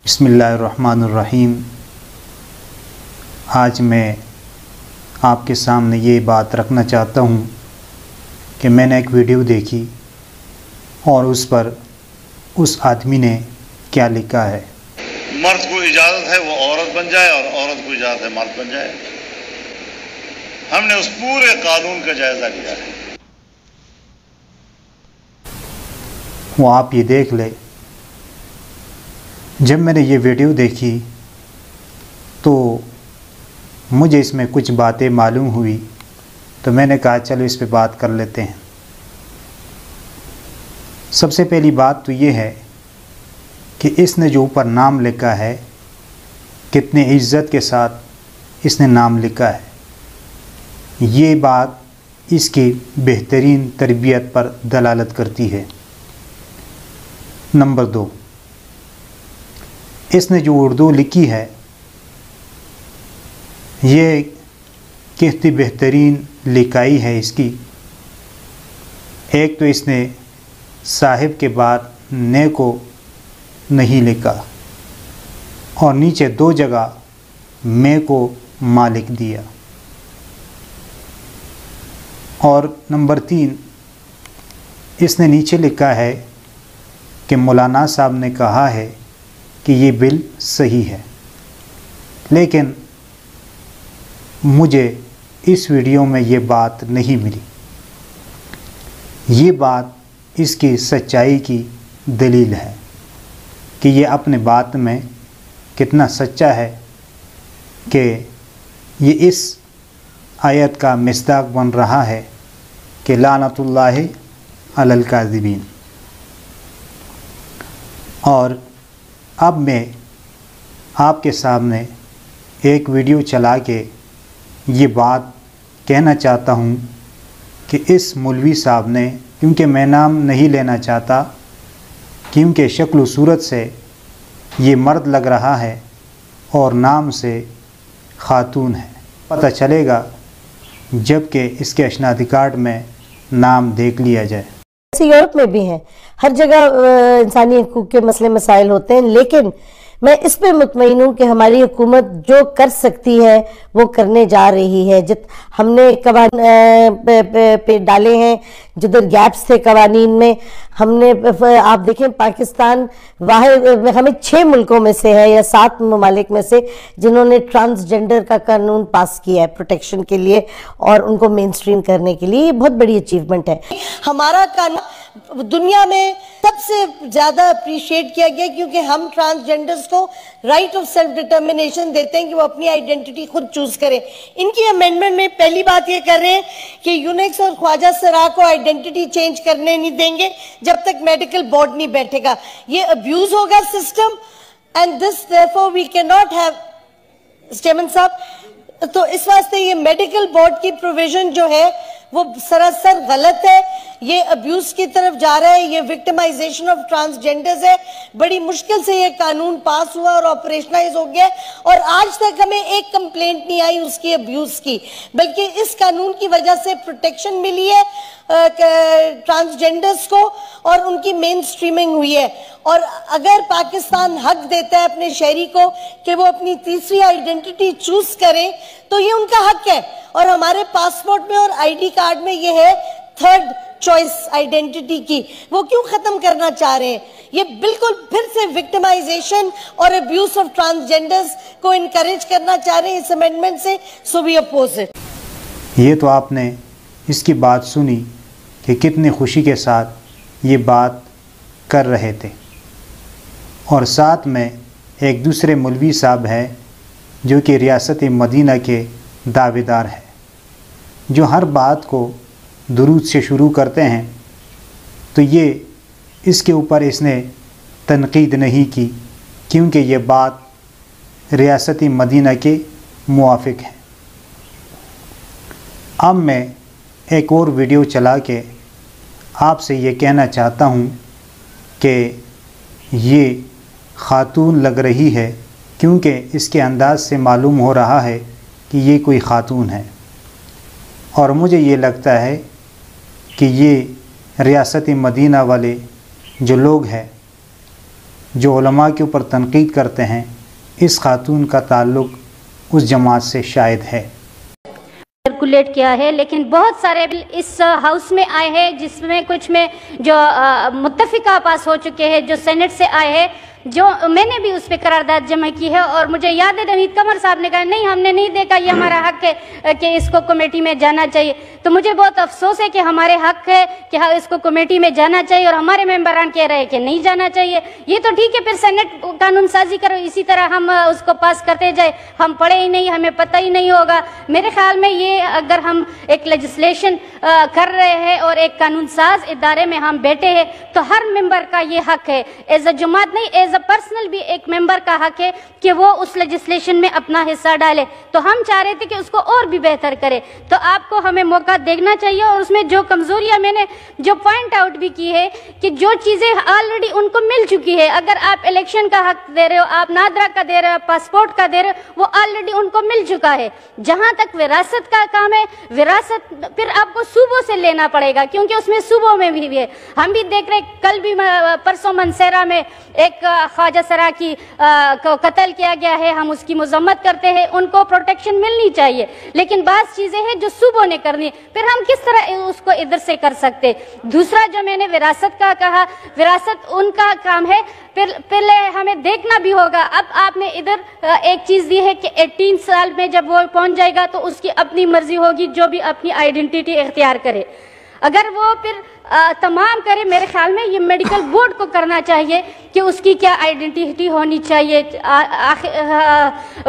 बिस्मिल्लाहिर्रहमानिर्रहीम। आज मैं आपके सामने ये बात रखना चाहता हूँ कि मैंने एक वीडियो देखी और उस पर उस आदमी ने क्या लिखा है। मर्द को इजाज़त है वो औरत बन जाए और औरत को इजाज़त है मर्द बन जाए। हमने उस पूरे कानून का जायज़ा लिया है। वो आप ये देख ले, जब मैंने ये वीडियो देखी तो मुझे इसमें कुछ बातें मालूम हुई, तो मैंने कहा चलो इस पे बात कर लेते हैं। सबसे पहली बात तो ये है कि इसने जो ऊपर नाम लिखा है, कितने इज़्ज़त के साथ इसने नाम लिखा है। ये बात इसकी बेहतरीन तरबियत पर दलालत करती है। नंबर 2, इसने जो उर्दू लिखी है ये कितनी बेहतरीन लिखाई है इसकी। एक तो इसने साहिब के बाद ने को नहीं लिखा और नीचे 2 जगह मैं को मालिक दिया। और नंबर 3, इसने नीचे लिखा है कि मौलाना साहब ने कहा है कि ये बिल सही है, लेकिन मुझे इस वीडियो में ये बात नहीं मिली। ये बात इसकी सच्चाई की दलील है कि ये अपने बात में कितना सच्चा है कि ये इस आयत का मिस्दाक बन रहा है कि लानतुल्लाहि अलल काज़िबीन। और अब मैं आपके सामने एक वीडियो चला के ये बात कहना चाहता हूँ कि इस मौलवी साहब ने, क्योंकि मैं नाम नहीं लेना चाहता, क्योंकि शक्ल व सूरत से ये मर्द लग रहा है और नाम से ख़ातून है। पता चलेगा जबकि इसके अशनादी कार्ड में नाम देख लिया जाए। यूरोप में भी हैं, हर जगह इंसानी हकूक़ के मसले मसाइल होते हैं, लेकिन मैं इस पे मुतमईन हूँ कि हमारी हुकूमत जो कर सकती है वो करने जा रही है। हमने पे डाले हैं जिधर गैप्स थे कवानीन में। हमने आप देखें पाकिस्तान हमें 6 मुल्कों में से है या 7 ममालिक में से जिन्होंने ट्रांसजेंडर का कानून पास किया है प्रोटेक्शन के लिए और उनको मेन स्ट्रीम करने के लिए। ये बहुत बड़ी अचीवमेंट है। हमारा कानून दुनिया में सबसे ज्यादा अप्रिशिएट किया गया क्योंकि हम ट्रांसजेंडर्स को राइट ऑफ सेल्फ डिटर्मिनेशन देते हैं कि वो अपनी आइडेंटिटी खुद चूज करें। इनकी अमेंडमेंट में पहली बात ये कर रहे हैं कि यूनिक्स और ख्वाजा सरा को आइडेंटिटी चेंज करने नहीं देंगे जब तक मेडिकल बोर्ड नहीं बैठेगा। ये अब्यूज होगा system and this therefore we can not have स्टेमन साहब। तो इस वास्ते ये मेडिकल बोर्ड की प्रोविजन जो है वो सरासर गलत है। ये अब्यूज की तरफ जा रहा है, ये विक्टिमाइजेशन ऑफ ट्रांसजेंडर्स है। बड़ी मुश्किल से ये कानून पास हुआ और ऑपरेशनलाइज हो गया और आज तक हमें एक कंप्लेंट नहीं आई उसकी अब्यूज की, बल्कि इस कानून की वजह से प्रोटेक्शन मिली है ट्रांसजेंडर्स को और उनकी मेन स्ट्रीमिंग हुई है। और अगर पाकिस्तान हक देता है अपने शहरी को कि वो अपनी तीसरी आइडेंटिटी चूज करें तो ये उनका हक है। और हमारे पासपोर्ट में और आईडी कार्ड में ये है थर्ड चॉइस आइडेंटिटी की, वो क्यों खत्म करना चाह रहे हैं? ये बिल्कुल फिर से विक्टिमाइजेशन और अब्यूज ऑफ ट्रांसजेंडर्स को इनकरेज करना चाह रहे हैं इस अमेंडमेंट से। So we oppose it. ये तो आपने इसकी बात सुनी कि कितनी खुशी के साथ ये बात कर रहे थे। और साथ में एक दूसरे मौलवी साहब हैं जो कि रियासत मदीना के दावेदार हैं, जो हर बात को दुरूद से शुरू करते हैं। तो ये इसके ऊपर इसने तनकीद नहीं की क्योंकि ये बात रियासत मदीना के मुआफिक है। अब मैं एक और वीडियो चला के आपसे ये कहना चाहता हूँ कि ये ख़ातून लग रही है क्योंकि इसके अंदाज़ से मालूम हो रहा है कि ये कोई ख़ातून है। और मुझे ये लगता है कि ये रियासत मदीना वाले जो लोग हैं جو علماء کے اوپر تنقید کرتے ہیں، اس خاتون کا تعلق اس جماعت سے شاید ہے۔ سرکولیٹ کیا ہے، لیکن بہت سارے بل اس ہاؤس میں آئے ہیں جس میں کچھ میں جو متفقہ پاس ہو چکے ہیں، جو سینٹ سے آئے ہیں، جو میں نے بھی اس پہ قرارداد جمع کی ہے، اور مجھے یاد ہے نوید قمر صاحب نے کہا نہیں ہم نے نہیں دیکھا، یہ ہمارا حق ہے کہ اس کو کمیٹی میں جانا چاہیے۔ تو مجھے بہت افسوس ہے کہ ہمارے حق ہے کہ اس کو کمیٹی میں جانا چاہیے، اور ہمارے ممبران کہہ رہے ہیں کہ نہیں جانا چاہیے۔ یہ تو ٹھیک ہے، پھر سینٹ قانون سازی کرو، اسی طرح ہم اس کو پاس کرتے جائے، ہم پڑھے ہی نہیں، ہمیں پتہ ہی نہیں ہوگا۔ میرے خیال میں یہ اگر ہم ایک لیجسلیشن کر رہے ہیں اور ایک قانون ساز ادارے میں ہم بیٹھے ہیں تو ہر ممبر کا یہ حق ہے، ایز اے جماعت نہیں، ایز اے پرسنل بھی ایک ممبر کا حق ہے کہ وہ اس لیجسلیشن میں اپنا حصہ ڈالے۔ تو ہم چاہ رہے تھے کہ اس کو اور بھی بہتر کرے، تو آپ کو ہمیں موقع دیکھنا چاہیے، اور اس میں جو کمزوریاں میں نے جو پوائنٹ آؤٹ بھی کی ہے کہ جو چیزیں آلریڈی ان کو مل چکی ہے، اگر آپ الیکشن کا حق دے رہے ہو، آپ نادرا کا دے رہے ہو، پاسپورٹ کا دے رہے ہو، وہ آلریڈی ان کو مل چکا ہے۔ جہاں تک وراثت کا کام ہے، وراثت پھر آپ کو صوبوں سے لینا پڑے گا، کیونکہ اس میں صوبوں میں بھی ہے۔ ہم بھی دیکھ رہے کل بھی پرسوں منسیرہ میں ایک خواجہ سرا کی کو قتل کیا گیا ہے، ہم اس کی مذمت کرتے ہیں، ان کو پروٹیکشن ملنی چاہیے، لیکن بعض چیزیں ہیں جو صوبوں نے کرنی، پھر ہم کس طرح اس کو ادھر سے کر سکتے۔ دوسرا جو میں نے وراثت کا کہا، وراثت ان کا کام ہے، پہلے ہمیں دیکھنا بھی ہوگا۔ اب آپ نے ادھر ایک چیز دی ہے کہ 18 سال میں جب وہ پہنچ جائے گا تو اس کی اپنی مرضی ہوگی، جو بھی اپنی آئیڈینٹی اختیار کرے۔ اگر وہ پھر تمام کرے، میرے خیال میں یہ میڈیکل بورڈ کو کرنا چاہیے کہ اس کی کیا آئیڈینٹی ہونی چاہیے،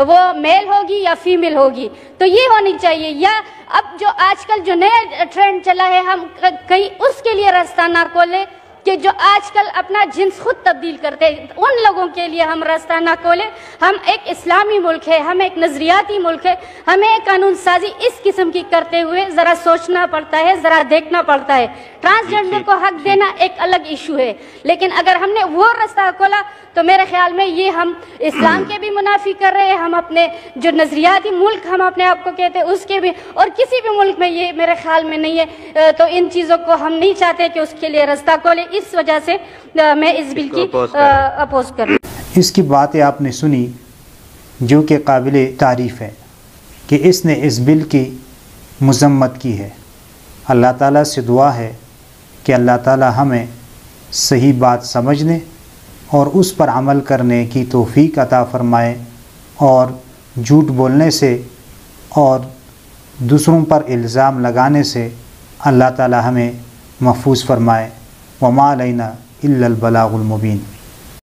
وہ میل ہوگی یا فیمیل ہوگی، تو یہ ہونی چاہیے۔ یا اب جو آج کل جو نیا ٹرینڈ چلا ہے، ہم کہیں اس کے لیے راستہ نہ کھولے کہ جو آج کل اپنا جنس خود تبدیل کرتے ہیں، ان لوگوں کے لیے ہم راستہ نہ کھولیں۔ ہم ایک اسلامی ملک ہے، ہم ایک نظریاتی ملک ہے، ہمیں قانون سازی اس قسم کی کرتے ہوئے ذرا سوچنا پڑتا ہے، ذرا دیکھنا پڑتا ہے۔ ٹرانسجنڈر کو حق دینا ایک الگ ایشو ہے، لیکن اگر ہم نے وہ راستہ کھولا تو میرے خیال میں یہ ہم اسلام کے بھی منافی کر رہے ہیں، ہم اپنے جو نظریاتی ملک ہم اپنے آپ کو کہتے ہیں اس کے بھی، اور کسی بھی ملک میں یہ میرے خیال میں نہیں ہے۔ تو ان چیزوں کو ہم نہیں چاہتے کہ اس کے لیے راستہ کھولے، اس وجہ سے میں اس بل کی اپوز کر رہی ہوں۔ اس کی باتیں آپ نے سنی جو کہ قابل تعریف ہے کہ اس نے اس بل کی مذمت کی ہے۔ اللہ تعالیٰ سے دعا ہے کہ اللہ تعالیٰ ہمیں صحیح بات سمجھنے اور اس پر عمل کرنے کی توفیق عطا فرمائے، اور جھوٹ بولنے سے اور دوسروں پر الزام لگانے سے اللہ تعالیٰ ہمیں محفوظ فرمائے۔ وما علینا الا البلاغ المبین۔